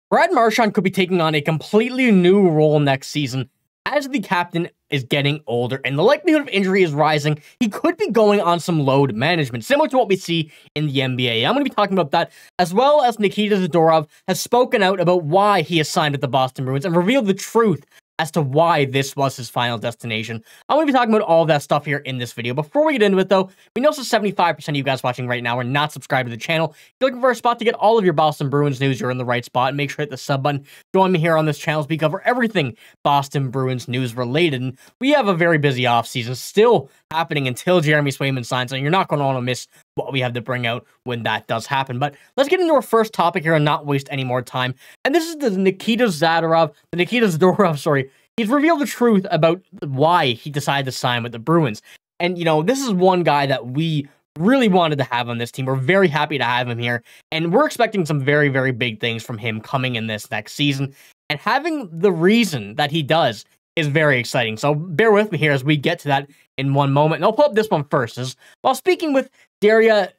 Brad Marchand could be taking on a completely new role next season as the captain is getting older and the likelihood of injury is rising. He could be going on some load management, similar to what we see in the NBA. I'm going to be talking about that, as well as Nikita Zadorov has spoken out about why he has signed with the Boston Bruins and revealed the truth as to why this was his final destination. I'm going to be talking about all of that stuff here in this video. Before we get into it, though, we know 75% of you guys watching right now are not subscribed to the channel. If you're looking for a spot to get all of your Boston Bruins news, you're in the right spot. Make sure to hit the sub button. Join me here on this channel as we cover everything Boston Bruins news related. And we have a very busy offseason still happening until Jeremy Swayman signs, and you're not going to want to miss what we have to bring out when that does happen. But let's get into our first topic here and not waste any more time. And this is the Nikita Zadorov, sorry. He's revealed the truth about why he decided to sign with the Bruins. And, you know, this is one guy that we really wanted to have on this team. We're very happy to have him here. And we're expecting some very, very big things from him coming in this next season. And having the reason that he does is very exciting. So bear with me here as we get to that in one moment. And I'll pull up this one first. While speaking with Daria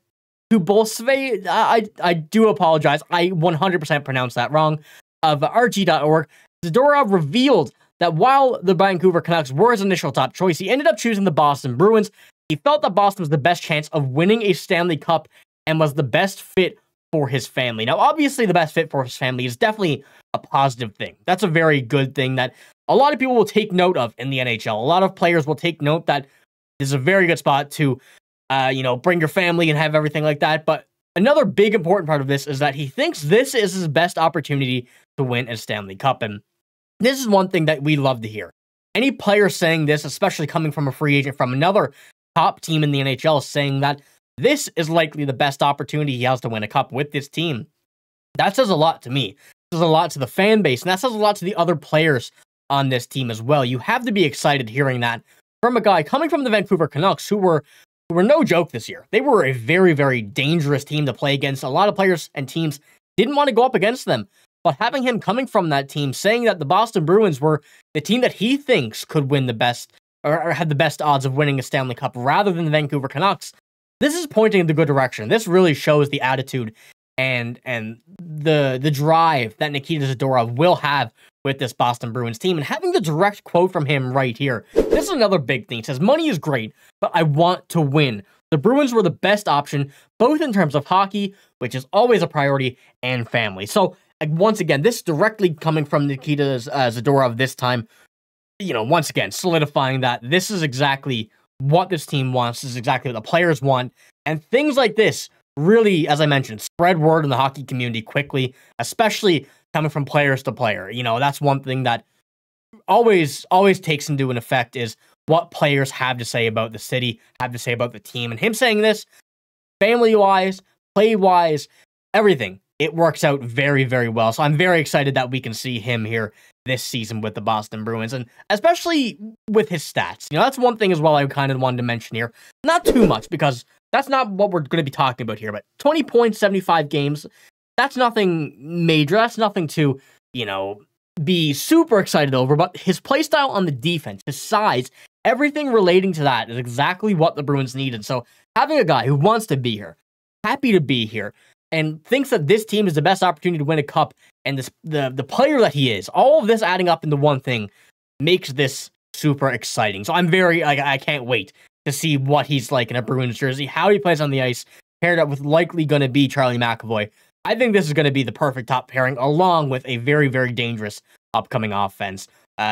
Tubolsve, I do apologize. I 100% pronounced that wrong, of RG.org. Zadorov revealed that while the Vancouver Canucks were his initial top choice, he ended up choosing the Boston Bruins. He felt that Boston was the best chance of winning a Stanley Cup and was the best fit for his family. Now, obviously, the best fit for his family is definitely a positive thing. That's a very good thing that a lot of people will take note of in the NHL. A lot of players will take note that this is a very good spot to, bring your family and have everything like that. But another big important part of this is that he thinks this is his best opportunity to win a Stanley Cup. And this is one thing that we love to hear. Any player saying this, especially coming from a free agent from another top team in the NHL, saying that this is likely the best opportunity he has to win a cup with this team. That says a lot to me. It says a lot to the fan base, and that says a lot to the other players on this team as well. You have to be excited hearing that from a guy coming from the Vancouver Canucks, who were no joke this year. They were a very, very dangerous team to play against. A lot of players and teams didn't want to go up against them. But having him coming from that team, saying that the Boston Bruins were the team that he thinks could win the best, or had the best odds of winning a Stanley Cup rather than the Vancouver Canucks, this is pointing in the good direction. This really shows the attitude and the drive that Nikita Zadorov will have with this Boston Bruins team. And having the direct quote from him right here, this is another big thing. He says, "Money is great, but I want to win. The Bruins were the best option, both in terms of hockey, which is always a priority, and family." So, once again, this directly coming from Nikita Zadorov this time, once again, solidifying that this is exactly what this team wants. This is exactly what the players want. And things like this really, as I mentioned, spread word in the hockey community quickly, especially coming from players to player. That's one thing that always takes into an effect is what players have to say about the city, have to say about the team. And him saying this, family-wise, play-wise, everything, it works out very, very well. So I'm very excited that we can see him here this season with the Boston Bruins, and especially with his stats. That's one thing as well I kind of wanted to mention here. Not too much, because that's not what we're going to be talking about here, but 20 points, 75 games, that's nothing major. That's nothing to, be super excited over, but his play style on the defense, his size, everything relating to that is exactly what the Bruins needed. So having a guy who wants to be here, happy to be here, and thinks that this team is the best opportunity to win a cup, and the player that he is, all of this adding up into one thing makes this super exciting. So I'm I can't wait to see what he's like in a Bruins jersey, how he plays on the ice, paired up with likely going to be Charlie McAvoy. I think this is going to be the perfect top pairing, along with a very, very dangerous upcoming offense.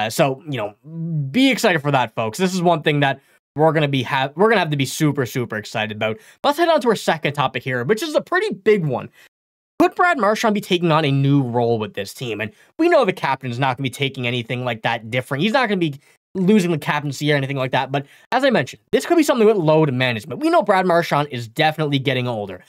So, be excited for that, folks. This is one thing that we're gonna have to be super, super excited about. But let's head on to our second topic here, which is a pretty big one. Could Brad Marchand be taking on a new role with this team? And we know the captain is not going to be taking anything like that different. He's not going to be losing the captaincy or anything like that. But as I mentioned, this could be something with load management. We know Brad Marchand is definitely getting older.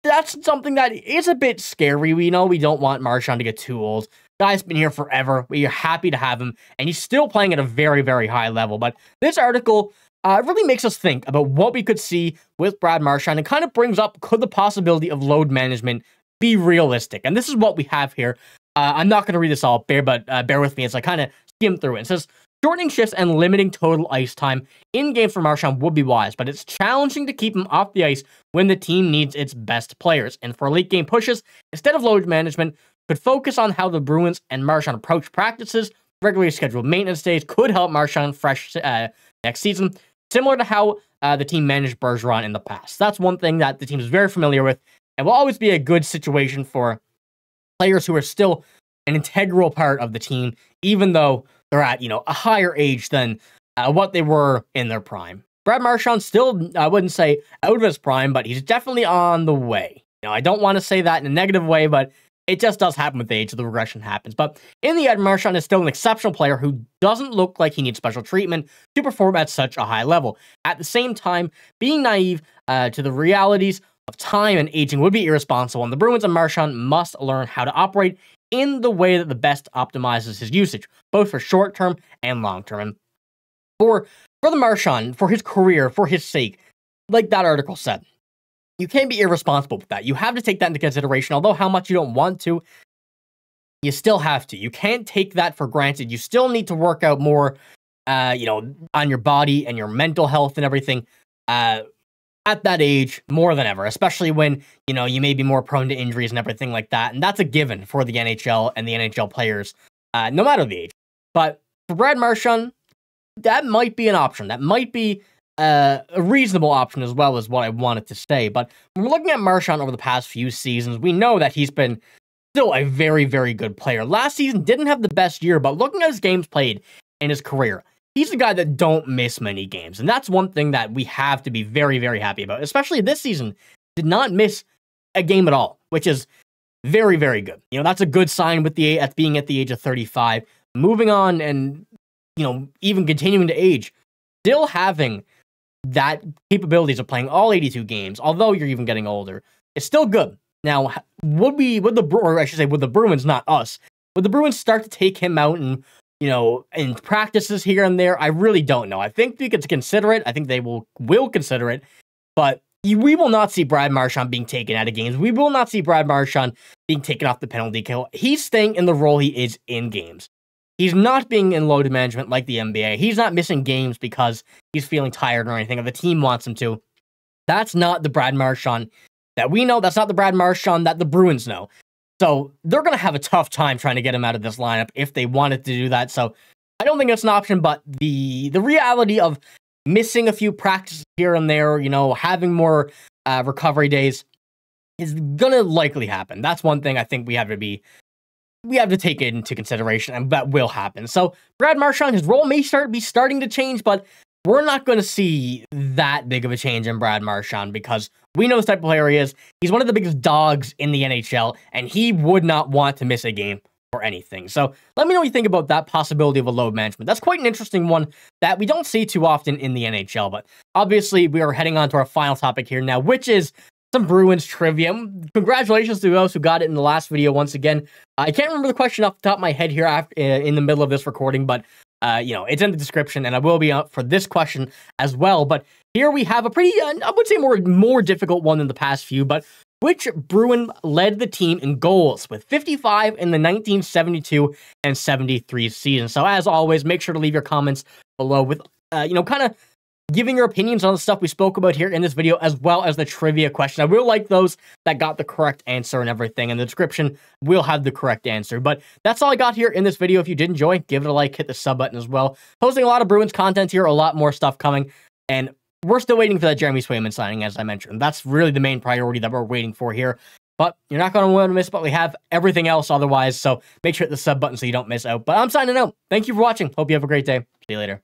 That's something that is a bit scary. We know we don't want Marchand to get too old. Guy's been here forever. We are happy to have him, and he's still playing at a very, very high level. But this article really makes us think about what we could see with Brad Marchand, and kind of brings up, could the possibility of load management be realistic? And this is what we have here. I'm not going to read this all, bear with me as I kind of skim through it. It says, shortening shifts and limiting total ice time in games for Marchand would be wise, but it's challenging to keep him off the ice when the team needs its best players. And for late game pushes, instead of load management, could focus on how the Bruins and Marchand approach practices. Regularly scheduled maintenance days could help Marchand fresh next season, similar to how the team managed Bergeron in the past. That's one thing that the team is very familiar with and will always be a good situation for players who are still an integral part of the team, even though they're at, a higher age than what they were in their prime. Brad Marchand still, I wouldn't say out of his prime, but he's definitely on the way. I don't want to say that in a negative way, but it just does happen with age, the regression happens. But in the end, Marchand is still an exceptional player who doesn't look like he needs special treatment to perform at such a high level. At the same time, being naive to the realities of time and aging would be irresponsible, and the Bruins and Marchand must learn how to operate in the way that the best optimizes his usage, both for short-term and long-term. And for the Marchand, for his career, for his sake, like that article said, you can't be irresponsible with that. You have to take that into consideration. Although how much you don't want to, you still have to. You can't take that for granted. You still need to work out more, on your body and your mental health and everything at that age more than ever, especially when, you may be more prone to injuries and everything like that. And that's a given for the NHL and the NHL players, no matter the age. But for Brad Marchand, that might be an option. That might be a reasonable option as well, as what I wanted to say. But when we're looking at Marchand over the past few seasons, we know that he's been still a very, very good player. Last season didn't have the best year, but looking at his games played in his career, he's a guy that don't miss many games. And that's one thing that we have to be very, very happy about, especially this season. Did not miss a game at all, which is very, very good. That's a good sign with being at the age of 35, moving on and, even continuing to age, still having that capabilities of playing all 82 games, although you're even getting older, it's still good. Now, would the Bruins, not us, would the Bruins start to take him out and, in practices here and there? I really don't know. I think we could consider it. I think they will consider it, but we will not see Brad Marchand being taken out of games. We will not see Brad Marchand being taken off the penalty kill. He's staying in the role he is in games. He's not being in load management like the NBA. He's not missing games because he's feeling tired or anything, or the team wants him to. That's not the Brad Marchand that we know. That's not the Brad Marchand that the Bruins know. So they're going to have a tough time trying to get him out of this lineup if they wanted to do that. So I don't think it's an option, but the reality of missing a few practices here and there, having more recovery days is going to likely happen. That's one thing I think we have to take it into consideration, and that will happen. So Brad Marchand, his role may be starting to change, but we're not going to see that big of a change in Brad Marchand because we know the type of player he is. He's one of the biggest dogs in the NHL, and he would not want to miss a game or anything. So let me know what you think about that possibility of a load management. That's quite an interesting one that we don't see too often in the NHL, but obviously we are heading on to our final topic here now, which is some Bruins trivia. Congratulations to those who got it in the last video once again. I can't remember the question off the top of my head here in the middle of this recording, but it's in the description, and I will be out for this question as well. But here we have a pretty, I would say more difficult one than the past few, but which Bruin led the team in goals with 55 in the 1972 and 73 season? So as always, make sure to leave your comments below with, kind of giving your opinions on the stuff we spoke about here in this video, as well as the trivia question. I will like those that got the correct answer and everything. In the description, we'll have the correct answer. But that's all I got here in this video. If you did enjoy, give it a like, hit the sub button as well. Posting a lot of Bruins content here, a lot more stuff coming. And we're still waiting for that Jeremy Swayman signing, as I mentioned. That's really the main priority that we're waiting for here. But you're not going to want to miss, but we have everything else otherwise. So make sure to hit the sub button so you don't miss out. But I'm signing out. Thank you for watching. Hope you have a great day. See you later.